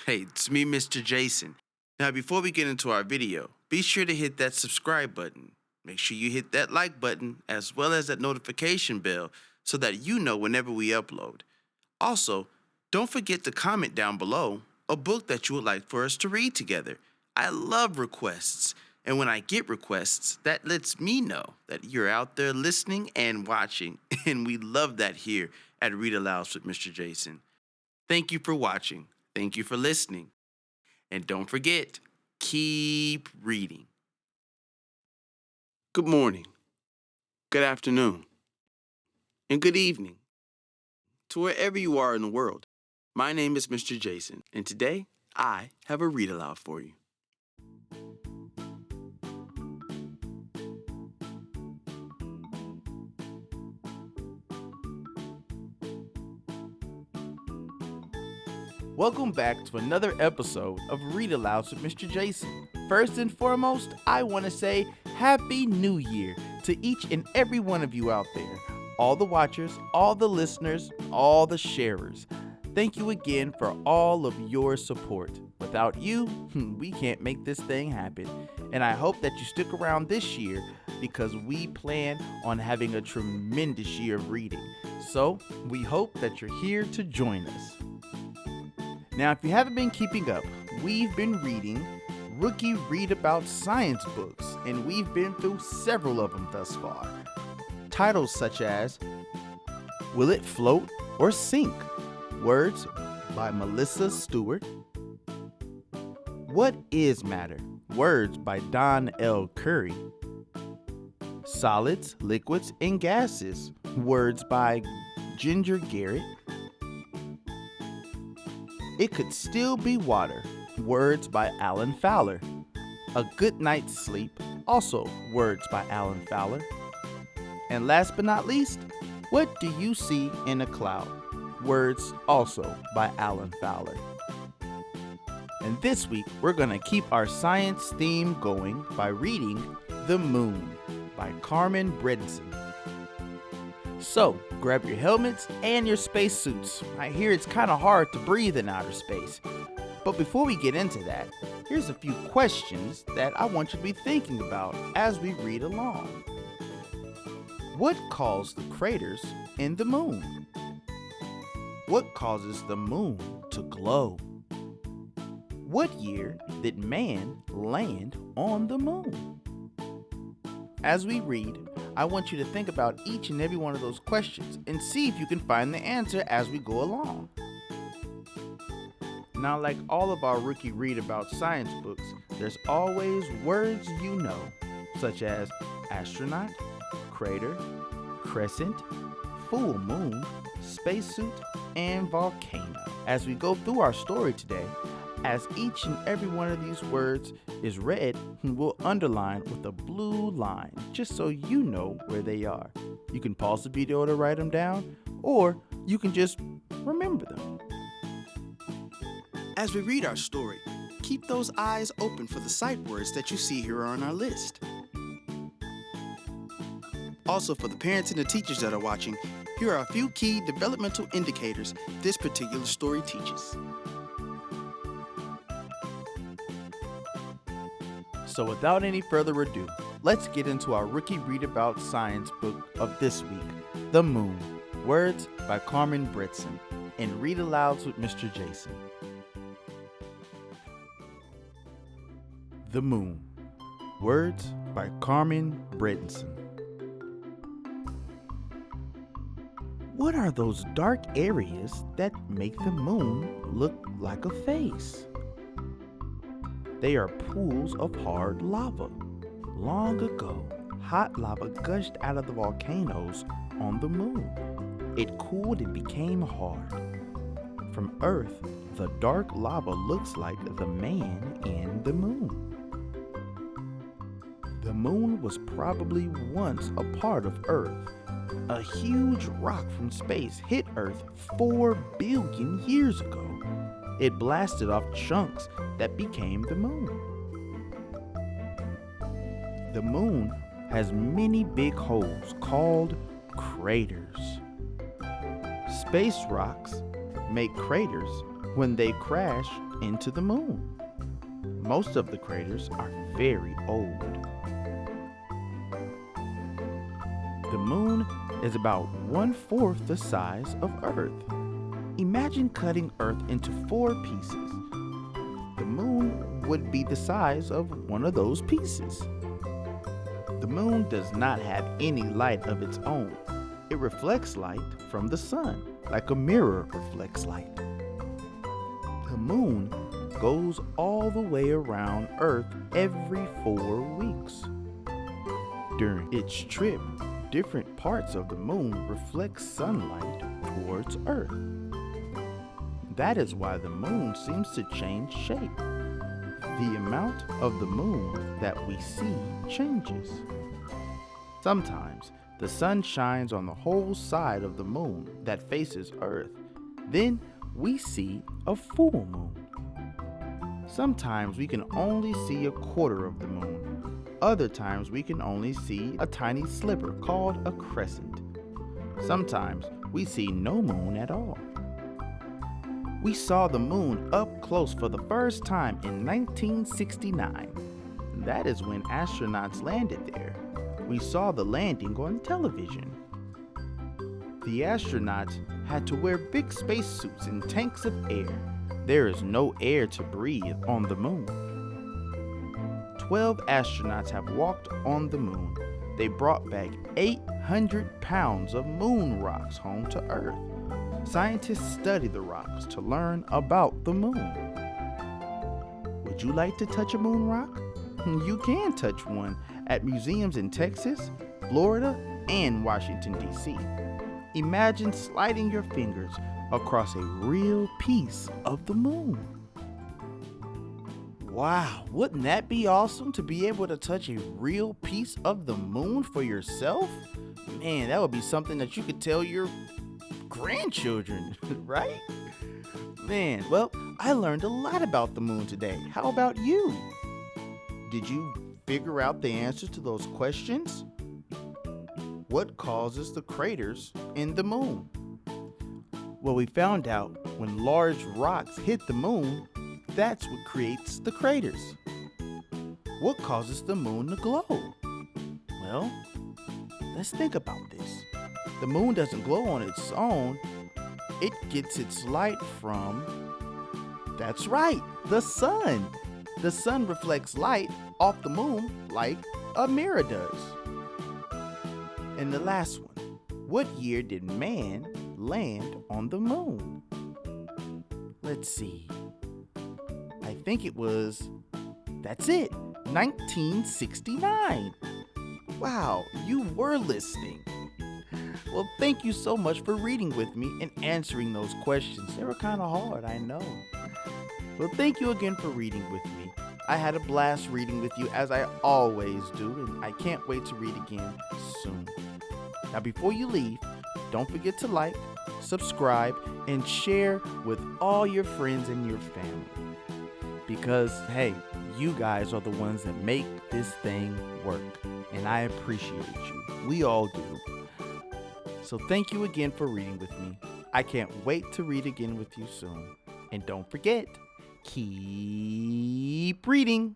Hey, it's me, Mr. Jason. Now, before we get into our video, be sure to hit that subscribe button. Make sure you hit that like button as well as that notification bell so that you know whenever we upload. Also, don't forget to comment down below a book that you would like for us to read together. I love requests, and when I get requests, that lets me know that you're out there listening and watching, and we love that here at Read Alouds with Mr. Jason. Thank you for watching. Thank you for listening. And don't forget, keep reading. Good morning, good afternoon, and good evening to wherever you are in the world. My name is Mr. Jason, and today I have a read aloud for you. Welcome back to another episode of Read Alouds with Mr. Jason. First and foremost, I want to say Happy New Year to each and every one of you out there. All the watchers, all the listeners, all the sharers. Thank you again for all of your support. Without you, we can't make this thing happen. And I hope that you stick around this year because we plan on having a tremendous year of reading. So we hope that you're here to join us. Now, if you haven't been keeping up, we've been reading Rookie Read About Science books, and we've been through several of them thus far. Titles such as Will It Float or Sink? Words by Melissa Stewart. What Is Matter? Words by Don L. Curry. Solids, Liquids, and Gases. Words by Ginger Garrett. It Could Still Be Water. Words by Alan Fowler. A Good Night's Sleep. Also words by Alan Fowler. And last but not least, What Do You See in a Cloud? Words also by Alan Fowler. And this week, we're going to keep our science theme going by reading The Moon by Carmen Bredeson. So, grab your helmets and your spacesuits. I hear it's kind of hard to breathe in outer space. But before we get into that, here's a few questions that I want you to be thinking about as we read along. What caused the craters in the moon? What causes the moon to glow? What year did man land on the moon? As we read, I want you to think about each and every one of those questions and see if you can find the answer as we go along. Now, like all of our Rookie Read About Science books, there's always words you know, such as astronaut, crater, crescent, full moon, spacesuit, and volcano. As we go through our story today, as each and every one of these words is read, we'll underline with a blue line, just so you know where they are. You can pause the video to write them down, or you can just remember them. As we read our story, keep those eyes open for the sight words that you see here on our list. Also, for the parents and the teachers that are watching, here are a few key developmental indicators this particular story teaches. So without any further ado, let's get into our Rookie Read About Science book of this week, The Moon, words by Carmen Bredeson, and Read Alouds with Mr. Jason. The Moon, words by Carmen Bredeson. What are those dark areas that make the moon look like a face? They are pools of hard lava. Long ago, hot lava gushed out of the volcanoes on the moon. It cooled and became hard. From Earth, the dark lava looks like the man in the moon. The moon was probably once a part of Earth. A huge rock from space hit Earth 4 billion years ago. It blasted off chunks that became the moon. The moon has many big holes called craters. Space rocks make craters when they crash into the moon. Most of the craters are very old. The moon is about 1/4 the size of Earth. Imagine cutting Earth into 4 pieces. The moon would be the size of one of those pieces. The moon does not have any light of its own. It reflects light from the sun, like a mirror reflects light. The moon goes all the way around Earth every 4 weeks. During its trip, different parts of the moon reflect sunlight towards Earth. That is why the moon seems to change shape. The amount of the moon that we see changes. Sometimes the sun shines on the whole side of the moon that faces Earth. Then we see a full moon. Sometimes we can only see a quarter of the moon. Other times we can only see a tiny sliver called a crescent. Sometimes we see no moon at all. We saw the moon up close for the first time in 1969. That is when astronauts landed there. We saw the landing on television. The astronauts had to wear big spacesuits and tanks of air. There is no air to breathe on the moon. 12 astronauts have walked on the moon. They brought back 800 pounds of moon rocks home to Earth. Scientists study the rocks to learn about the moon. Would you like to touch a moon rock? You can touch one at museums in Texas, Florida, and Washington, D.C. Imagine sliding your fingers across a real piece of the moon. Wow, wouldn't that be awesome to be able to touch a real piece of the moon for yourself? Man, that would be something that you could tell your grandchildren, right? Man, well, I learned a lot about the moon today. How about you? Did you figure out the answers to those questions? What causes the craters in the moon? Well, we found out when large rocks hit the moon, that's what creates the craters. What causes the moon to glow? Well, let's think about this. The moon doesn't glow on its own. It gets its light from, that's right, the sun. The sun reflects light off the moon like a mirror does. And the last one, what year did man land on the moon? Let's see. I think it was, that's it, 1969. Wow, you were listening. Well, thank you so much for reading with me and answering those questions. They were kind of hard, I know. Well, thank you again for reading with me. I had a blast reading with you, as I always do, and I can't wait to read again soon. Now, before you leave, don't forget to like, subscribe, and share with all your friends and your family. Because, hey, you guys are the ones that make this thing work, and I appreciate you. We all do. So thank you again for reading with me. I can't wait to read again with you soon. And don't forget, keep reading.